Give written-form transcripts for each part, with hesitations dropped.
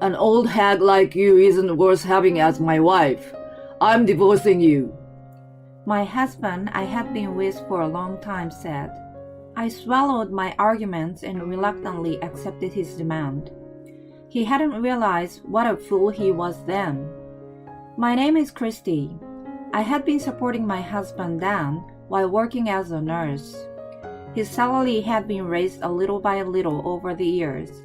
An old hag like you isn't worth having as my wife. I'm divorcing you." My husband I had been with for a long time said. I swallowed my arguments and reluctantly accepted his demand. He hadn't realized what a fool he was then. "My name is Christy. I had been supporting my husband Dan while working as a nurse. His salary had been raised a little by little over the years,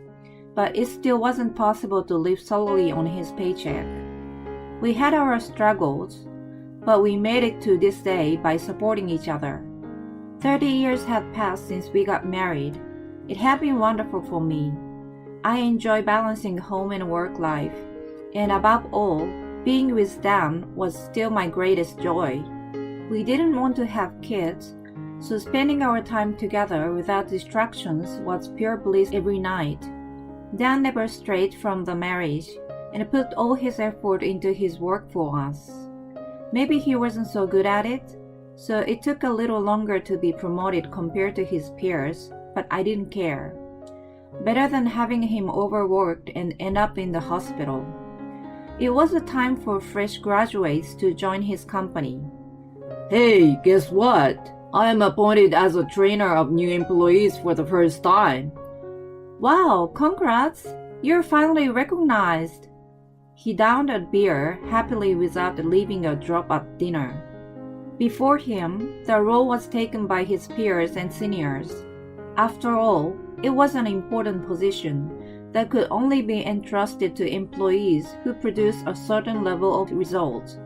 but it still wasn't possible to live solely on his paycheck. We had our struggles, but we made it to this day by supporting each other. 30 years had passed since we got married. It had been wonderful for me. I enjoy balancing home and work life, and above all, being with Dan was still my greatest joy. We didn't want to have kids, so spending our time together without distractions was pure bliss every night. Dan never strayed from the marriage and put all his effort into his work for us. Maybe he wasn't so good at it, so it took a little longer to be promoted compared to his peers, but I didn't care. Better than having him overworked and end up in the hospital. It was a time for fresh graduates to join his company. "Hey, guess what? I am appointed as a trainer of new employees for the first time." "Wow, congrats! You're finally recognized." He downed a beer happily without leaving a drop at dinner. Before him, the role was taken by his peers and seniors. After all, it was an important position that could only be entrusted to employees who produced a certain level of results.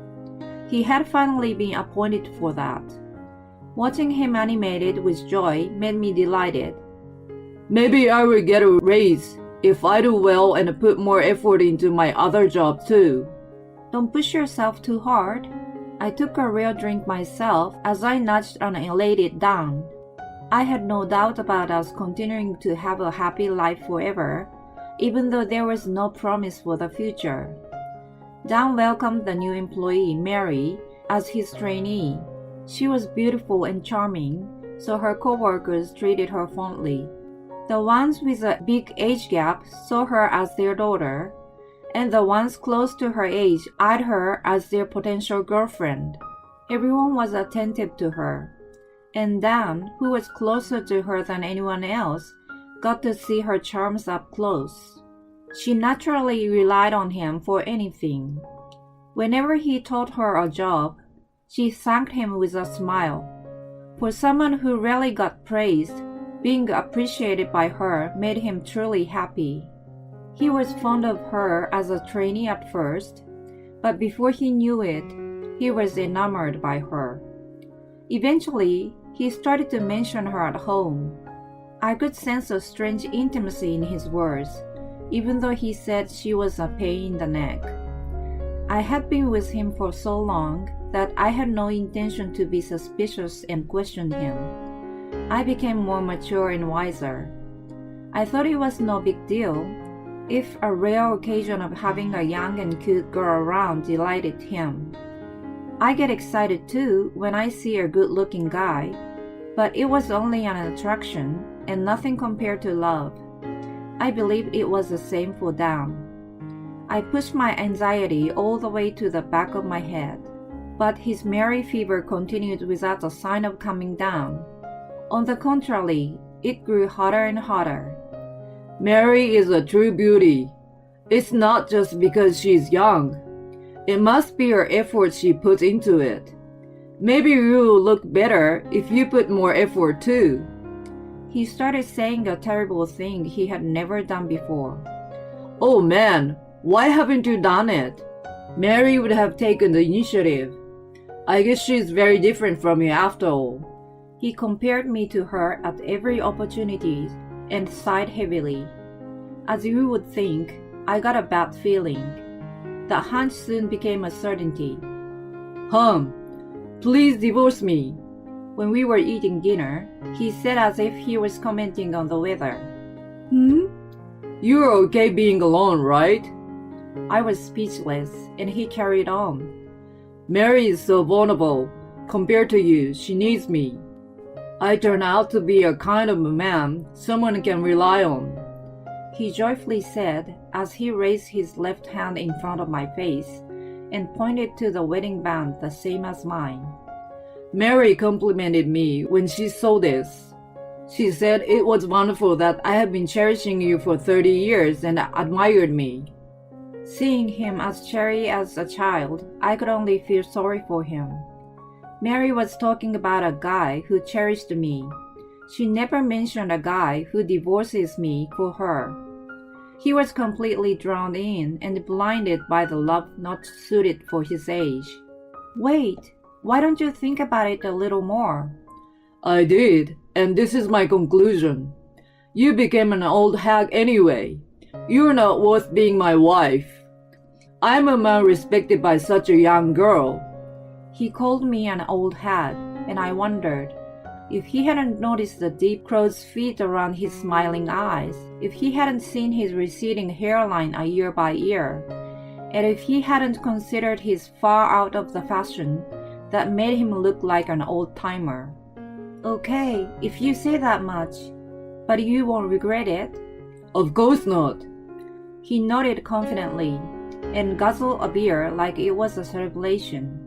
He had finally been appointed for that. Watching him animated with joy made me delighted. "Maybe I will get a raise if I do well and put more effort into my other job too." "Don't push yourself too hard." I took a real drink myself as I nudged an elated Dan. I had no doubt about us continuing to have a happy life forever, even though there was no promise for the future. Dan welcomed the new employee, Mary, as his trainee. She was beautiful and charming, so her co-workers treated her fondly. The ones with a big age gap saw her as their daughter, and the ones close to her age eyed her as their potential girlfriend. Everyone was attentive to her, and Dan, who was closer to her than anyone else, got to see her charms up close. She naturally relied on him for anything. Whenever he taught her a job, she thanked him with a smile. For someone who rarely got praised, being appreciated by her made him truly happy. He was fond of her as a trainee at first, but before he knew it, he was enamored by her. Eventually, he started to mention her at home. I could sense a strange intimacy in his words, even though he said she was a pain in the neck. I had been with him for so long that I had no intention to be suspicious and question him. I became more mature and wiser. I thought it was no big deal if a rare occasion of having a young and cute girl around delighted him. I get excited too when I see a good-looking guy, but it was only an attraction and nothing compared to love. I believe it was the same for Dan. I pushed my anxiety all the way to the back of my head, but his merry fever continued without a sign of coming down. On the contrary, it grew hotter and hotter. "Mary is a true beauty. It's not just because she's young. It must be her effort she puts into it. Maybe you will look better if you put more effort too." He started saying a terrible thing he had never done before. "Oh man, why haven't you done it? Mary would have taken the initiative. I guess she's very different from you after all." He compared me to her at every opportunity and sighed heavily. As you would think, I got a bad feeling. The hunch soon became a certainty. Please divorce me." When we were eating dinner, he said as if he was commenting on the weather. "You're okay being alone, right?" I was speechless, and he carried on. "Mary is so vulnerable. Compared to you, she needs me. I turn out to be a kind of a man someone can rely on. he joyfully said as he raised his left hand in front of my face and pointed to the wedding band the same as mine. Mary complimented me when she saw this. She said it was wonderful that I had been cherishing you for 30 years and admired me. Seeing him as cheery as a child, I could only feel sorry for him. Mary was talking about a guy who cherished me. She never mentioned a guy who divorces me for her. He was completely drowned in and blinded by the love not suited for his age. Wait, why don't you think about it a little more? I did, and this is my conclusion. You became an old hag anyway. You're not worth being my wife. I'm a man respected by such a young girl. He called me an old hag, and I wondered if he hadn't noticed the deep crow's feet around his smiling eyes, if he hadn't seen his receding hairline a year by year, and if he hadn't considered his far out of the fashion that made him look like an old-timer. Okay, if you say that much, but you won't regret it? Of course not. He nodded confidently and guzzled a beer like it was a celebration.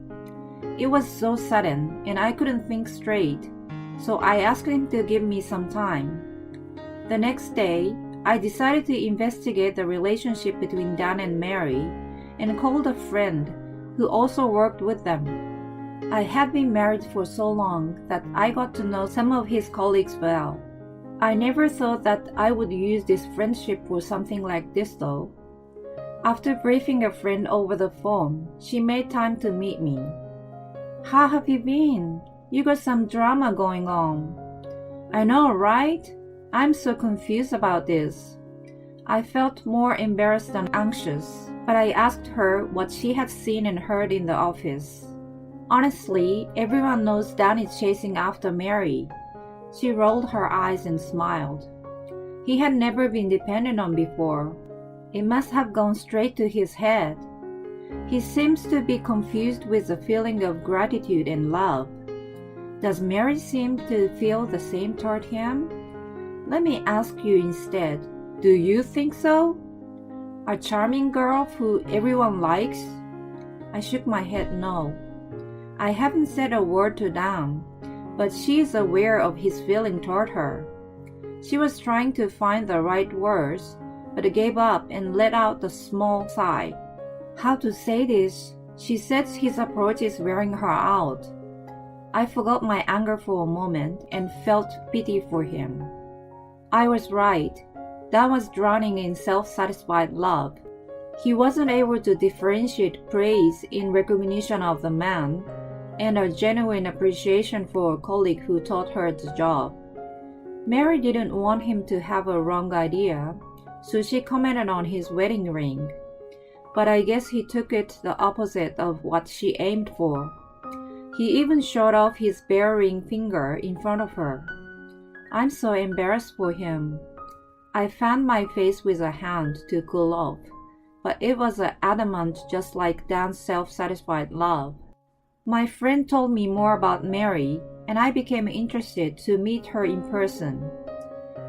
It was so sudden and I couldn't think straight, so I asked him to give me some time. The next day, I decided to investigate the relationship between Dan and Mary and called a friend who also worked with them. I had been married for so long that I got to know some of his colleagues well. I never thought that I would use this friendship for something like this though. After briefing a friend over the phone, she made time to meet me. How have you been? You got some drama going on. I know, right? I'm so confused about this. I felt more embarrassed than anxious, but I asked her what she had seen and heard in the office. Honestly, everyone knows Dan is chasing after Mary. She rolled her eyes and smiled. He had never been depended on before. It must have gone straight to his head. He seems to be confused with the feeling of gratitude and love. Does Mary seem to feel the same toward him? Let me ask you instead, do you think so? A charming girl who everyone likes? I shook my head no. I haven't said a word to Dan, but she is aware of his feeling toward her. She was trying to find the right words, but gave up and let out a small sigh. How to say this? She says his approach is wearing her out. I forgot my anger for a moment and felt pity for him. I was right. Dan was drowning in self-satisfied love. He wasn't able to differentiate praise in recognition of the man and a genuine appreciation for a colleague who taught her the job. Mary didn't want him to have a wrong idea, so she commented on his wedding ring. But I guess he took it the opposite of what she aimed for. He even showed off his bare ring finger in front of her. I'm so embarrassed for him. I fanned my face with a hand to cool off, but it was adamant just like Dan's self-satisfied love. My friend told me more about Mary, and I became interested to meet her in person.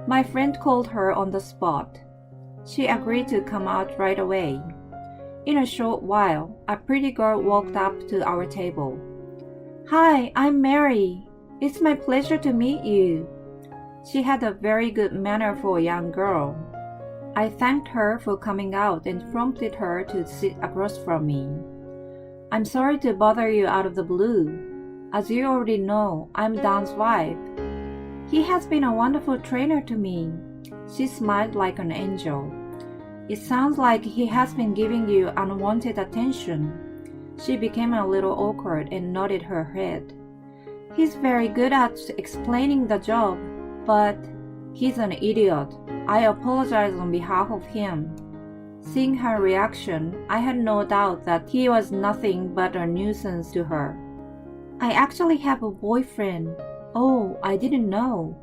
My friend called her on the spot. She agreed to come out right away. In a short while, a pretty girl walked up to our table. Hi, I'm Mary. It's my pleasure to meet you. She had a very good manner for a young girl. I thanked her for coming out and prompted her to sit across from me. I'm sorry to bother you out of the blue. As you already know, I'm Dan's wife. He has been a wonderful trainer to me. She smiled like an angel. It sounds like he has been giving you unwanted attention. She became a little awkward and nodded her head. He's very good at explaining the job, but he's an idiot. I apologize on behalf of him. Seeing her reaction, I had no doubt that he was nothing but a nuisance to her. I actually have a boyfriend. Oh, I didn't know.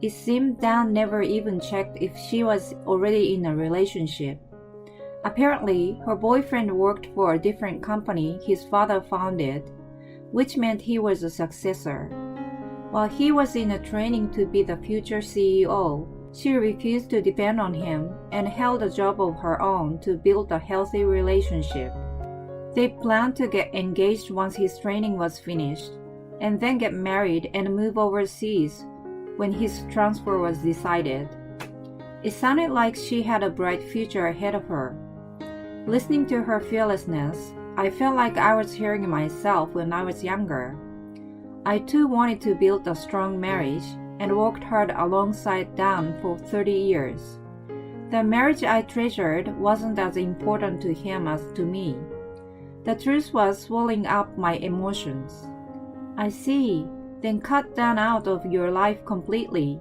It seemed Dan never even checked if she was already in a relationship. Apparently, her boyfriend worked for a different company his father founded, which meant he was a successor. While he was in a training to be the future CEO, She refused to depend on him and held a job of her own to build a healthy relationship. They planned to get engaged once his training was finished, and then get married and move overseas when his transfer was decided. It sounded like she had a bright future ahead of her. Listening to her fearlessness, I felt like I was hearing myself when I was younger. I too wanted to build a strong marriage and worked hard alongside Dan for 30 years. The marriage I treasured wasn't as important to him as to me. The truth was swelling up my emotions. I see, then cut Dan out of your life completely.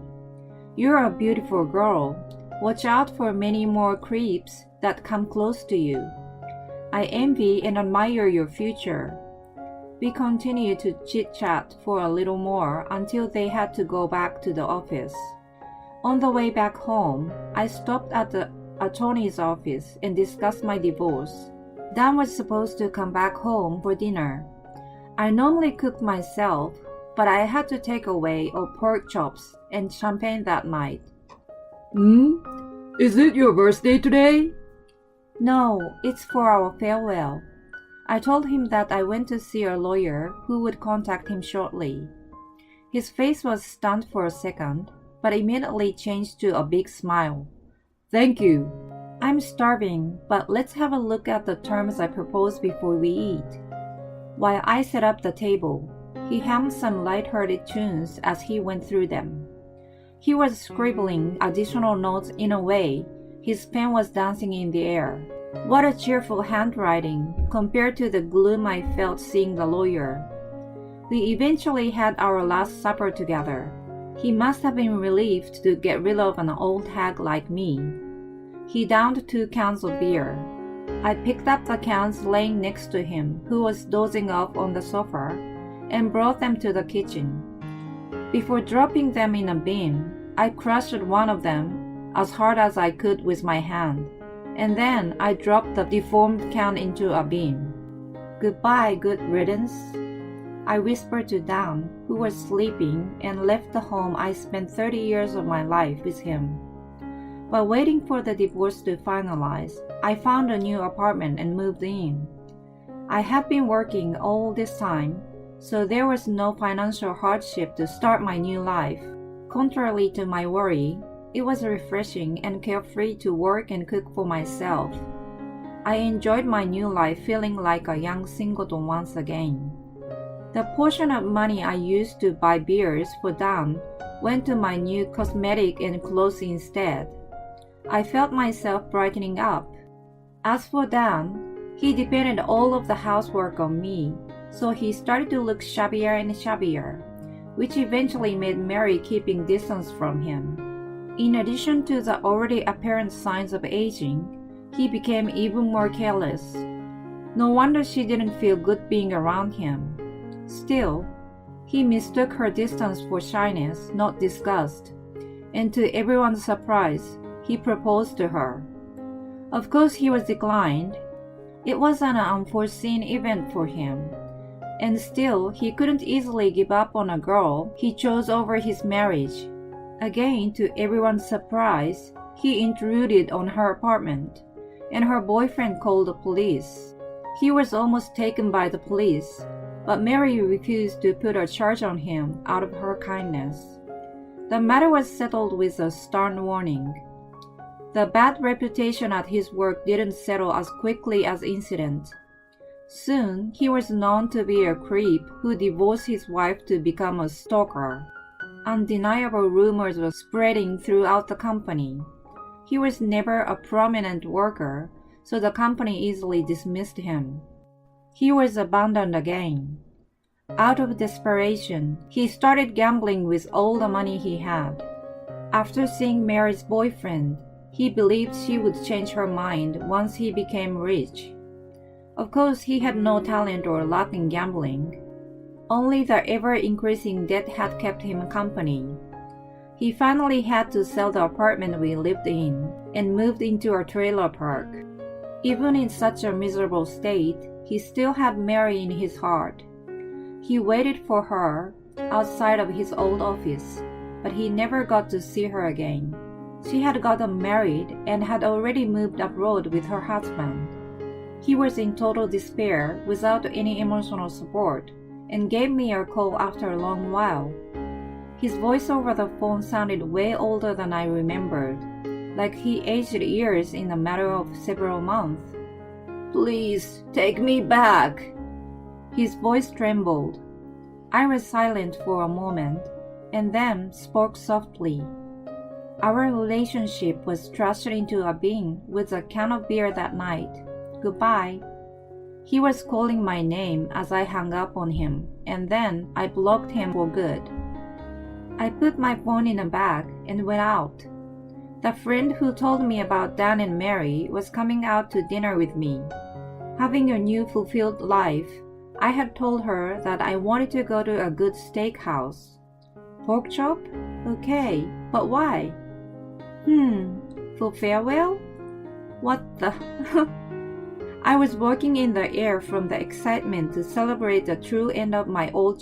You're a beautiful girl. Watch out for many more creeps that come close to you. I envy and admire your future. We continued to chit-chat for a little more until they had to go back to the office. On the way back home, I stopped at the attorney's office and discussed my divorce. Dan was supposed to come back home for dinner. I normally cooked myself, but I had to take away pork chops and champagne that night. Is it your birthday today? No, it's for our farewell. I told him that I went to see a lawyer who would contact him shortly. His face was stunned for a second, but immediately changed to a big smile. Thank you. I'm starving, but let's have a look at the terms I proposed before we eat. While I set up the table, he hummed some light-hearted tunes as he went through them. He was scribbling additional notes in a way his pen was dancing in the air. What a cheerful handwriting compared to the gloom I felt seeing the lawyer. We eventually had our last supper together. He must have been relieved to get rid of an old hag like me. He downed 2 cans of beer. I picked up the cans laying next to him, who was dozing off on the sofa, and brought them to the kitchen. Before dropping them in a bin, I crushed one of them as hard as I could with my hand, and then I dropped the deformed can into a bin. Goodbye, good riddance, I whispered to Dan, who was sleeping and left the home I spent 30 years of my life with him. While waiting for the divorce to finalize, I found a new apartment and moved in. I had been working all this time, so there was no financial hardship to start my new life. Contrary to my worry, it was refreshing and carefree to work and cook for myself. I enjoyed my new life feeling like a young singleton once again. The portion of money I used to buy beers for Dan went to my new cosmetic and clothes instead. I felt myself brightening up. As for Dan, he depended all of the housework on me, so he started to look shabbier and shabbier, which eventually made Mary keeping distance from him. In addition to the already apparent signs of aging, he became even more careless. No wonder she didn't feel good being around him. Still, he mistook her distance for shyness, not disgust, and to everyone's surprise, he proposed to her. Of course, he was declined. It was an unforeseen event for him, and still he couldn't easily give up on a girl he chose over his marriage. Again, to everyone's surprise, he intruded on her apartment, and her boyfriend called the police. He was almost taken by the police, but Mary refused to put a charge on him out of her kindness. The matter was settled with a stern warning. The bad reputation at his work didn't settle as quickly as incident. Soon, he was known to be a creep who divorced his wife to become a stalker. Undeniable rumors were spreading throughout the company. He was never a prominent worker, so the company easily dismissed him. He was abandoned again. Out of desperation, he started gambling with all the money he had. After seeing Mary's boyfriend, he believed she would change her mind once he became rich. Of course, he had no talent or luck in gambling. Only the ever-increasing debt had kept him company. He finally had to sell the apartment we lived in and moved into a trailer park. Even in such a miserable state, he still had Mary in his heart. He waited for her outside of his old office, but he never got to see her again. She had gotten married and had already moved abroad with her husband. He was in total despair without any emotional support and gave me a call after a long while. His voice over the phone sounded way older than I remembered, like he aged years in a matter of several months. Please, take me back. His voice trembled. I was silent for a moment, and then spoke softly. Our relationship was thrust into a bin with a can of beer that night. Goodbye. He was calling my name as I hung up on him, and then I blocked him for good. I put my phone in a bag and went out. The friend who told me about Dan and Mary was coming out to dinner with me. Having a new fulfilled life, I had told her that I wanted to go to a good steakhouse. Pork chop? Okay, but why? For farewell? What the... I was working in the air from the excitement to celebrate the true end of my old